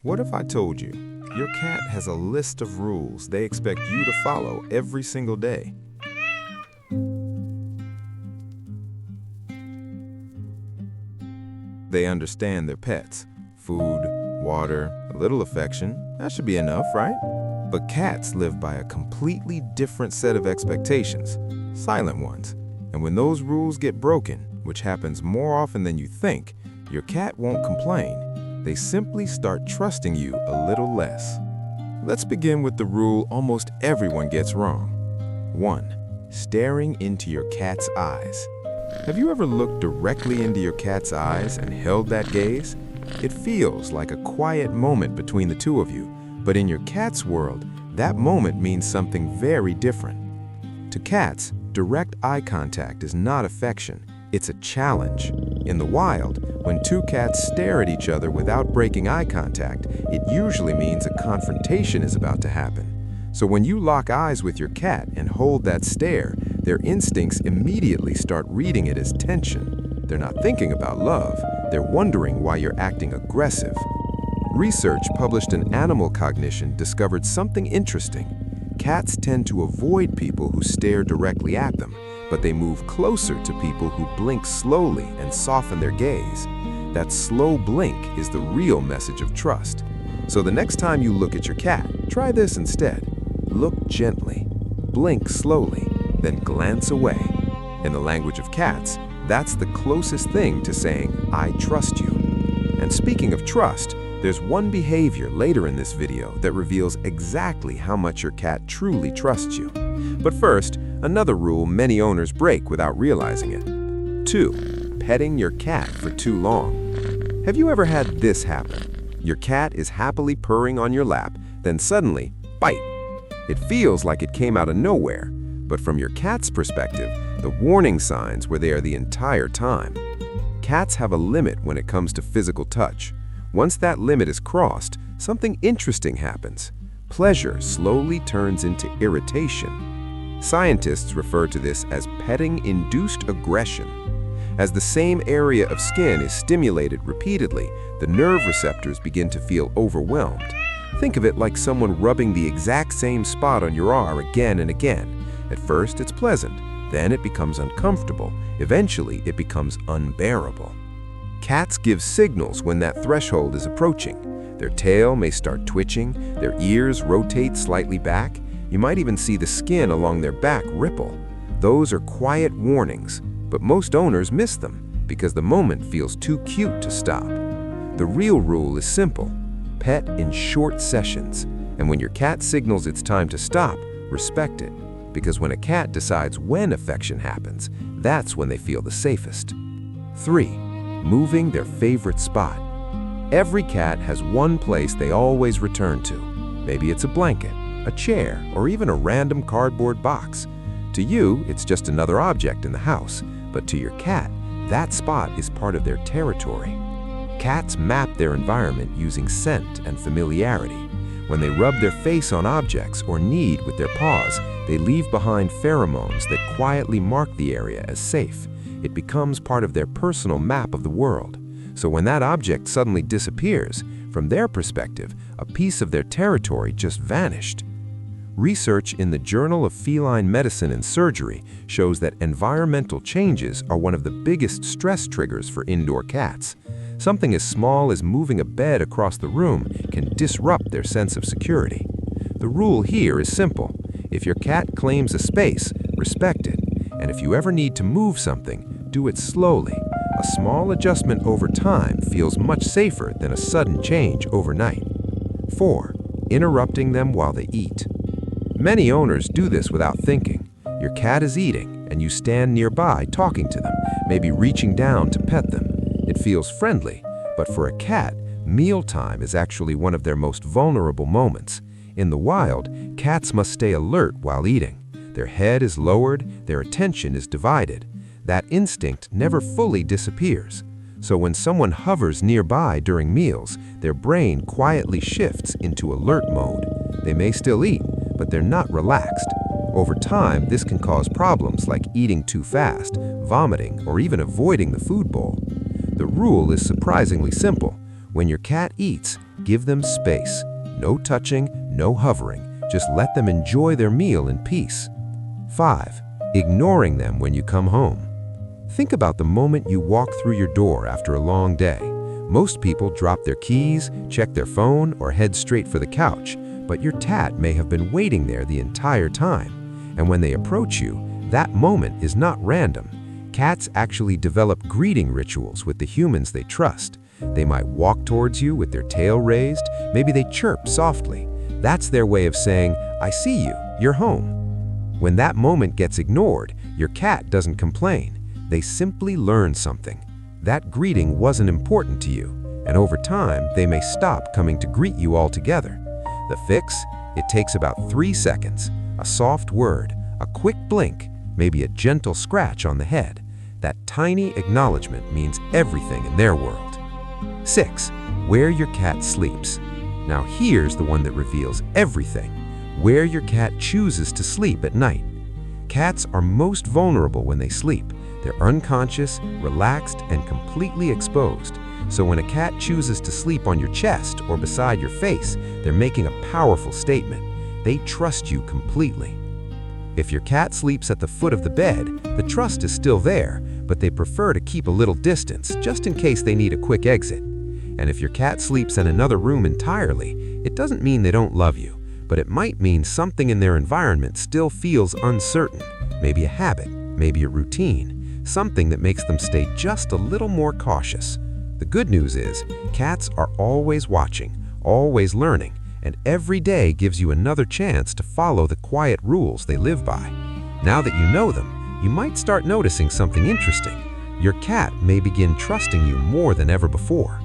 What if I told you your cat has a list of rules they expect you to follow every single day? They understand their pets. Food, water, a little affection, that should be enough, right? But cats live by a completely different set of expectations, silent ones. And when those rules get broken, which happens more often than you think, your cat won't complain. They simply start trusting you a little less. Let's begin with the rule almost everyone gets wrong. 1. Staring into your cat's eyes. Have you ever looked directly into your cat's eyes and held that gaze? It feels like a quiet moment between the two of you, but in your cat's world, that moment means something very different. To cats, direct eye contact is not affection, it's a challenge. In the wild, when two cats stare at each other without breaking eye contact, it usually means a confrontation is about to happen. So when you lock eyes with your cat and hold that stare, their instincts immediately start reading it as tension. They're not thinking about love, they're wondering why you're acting aggressive. Research published in Animal Cognition discovered something interesting. Cats tend to avoid people who stare directly at them, but they move closer to people who blink slowly and soften their gaze. That slow blink is the real message of trust. So the next time you look at your cat, try this instead. Look gently, blink slowly, then glance away. In the language of cats, that's the closest thing to saying, "I trust you." And speaking of trust, there's one behavior later in this video that reveals exactly how much your cat truly trusts you. But first, another rule many owners break without realizing it. 2. Petting your cat for too long. Have you ever had this happen? Your cat is happily purring on your lap, then suddenly, bite. It feels like it came out of nowhere, but from your cat's perspective, the warning signs were there the entire time. Cats have a limit when it comes to physical touch. Once that limit is crossed, something interesting happens. Pleasure slowly turns into irritation. Scientists refer to this as petting-induced aggression. As the same area of skin is stimulated repeatedly, the nerve receptors begin to feel overwhelmed. Think of it like someone rubbing the exact same spot on your arm again and again. At first, it's pleasant. Then it becomes uncomfortable. Eventually, it becomes unbearable. Cats give signals when that threshold is approaching. Their tail may start twitching, their ears rotate slightly back. You might even see the skin along their back ripple. Those are quiet warnings, but most owners miss them because the moment feels too cute to stop. The real rule is simple. Pet in short sessions, and when your cat signals it's time to stop, respect it. Because when a cat decides when affection happens, that's when they feel the safest. 3. Moving their favorite spot. Every cat has one place they always return to. Maybe it's a blanket, a chair, or even a random cardboard box. To you, it's just another object in the house, but to your cat, that spot is part of their territory. Cats map their environment using scent and familiarity. When they rub their face on objects or knead with their paws, they leave behind pheromones that quietly mark the area as safe. It becomes part of their personal map of the world. So when that object suddenly disappears, from their perspective, a piece of their territory just vanished. Research in the Journal of Feline Medicine and Surgery shows that environmental changes are one of the biggest stress triggers for indoor cats. Something as small as moving a bed across the room can disrupt their sense of security. The rule here is simple. If your cat claims a space, respect it. And if you ever need to move something, do it slowly. A small adjustment over time feels much safer than a sudden change overnight. 4. Interrupting them while they eat. Many owners do this without thinking. Your cat is eating, and you stand nearby talking to them, maybe reaching down to pet them. It feels friendly, but for a cat, mealtime is actually one of their most vulnerable moments. In the wild, cats must stay alert while eating. Their head is lowered, their attention is divided. That instinct never fully disappears. So when someone hovers nearby during meals, their brain quietly shifts into alert mode. They may still eat, but they're not relaxed. Over time, this can cause problems like eating too fast, vomiting, or even avoiding the food bowl. The rule is surprisingly simple. When your cat eats, Give them space. No touching, no hovering. Just let them enjoy their meal in peace. 5. Ignoring them when you come home. Think about the moment you walk through your door after a long day. Most people drop their keys, check their phone, or head straight for the couch, but your cat may have been waiting there the entire time. And when they approach you, that moment is not random. Cats actually develop greeting rituals with the humans they trust. They might walk towards you with their tail raised, maybe they chirp softly. That's their way of saying, "I see you, you're home." When that moment gets ignored, your cat doesn't complain. They simply learn something. That greeting wasn't important to you, and over time, they may stop coming to greet you altogether. The fix? It takes about 3 seconds. A soft word, a quick blink, maybe a gentle scratch on the head. That tiny acknowledgement means everything in their world. 6. Where your cat sleeps. Now here's the one that reveals everything. Where your cat chooses to sleep at night. Cats are most vulnerable when they sleep. They're unconscious, relaxed, and completely exposed. So when a cat chooses to sleep on your chest or beside your face, they're making a powerful statement. They trust you completely. If your cat sleeps at the foot of the bed, the trust is still there, but they prefer to keep a little distance just in case they need a quick exit. And if your cat sleeps in another room entirely, it doesn't mean they don't love you, but it might mean something in their environment still feels uncertain, maybe a habit, maybe a routine, something that makes them stay just a little more cautious. The good news is, cats are always watching, always learning, and every day gives you another chance to follow the quiet rules they live by. Now that you know them, you might start noticing something interesting. Your cat may begin trusting you more than ever before.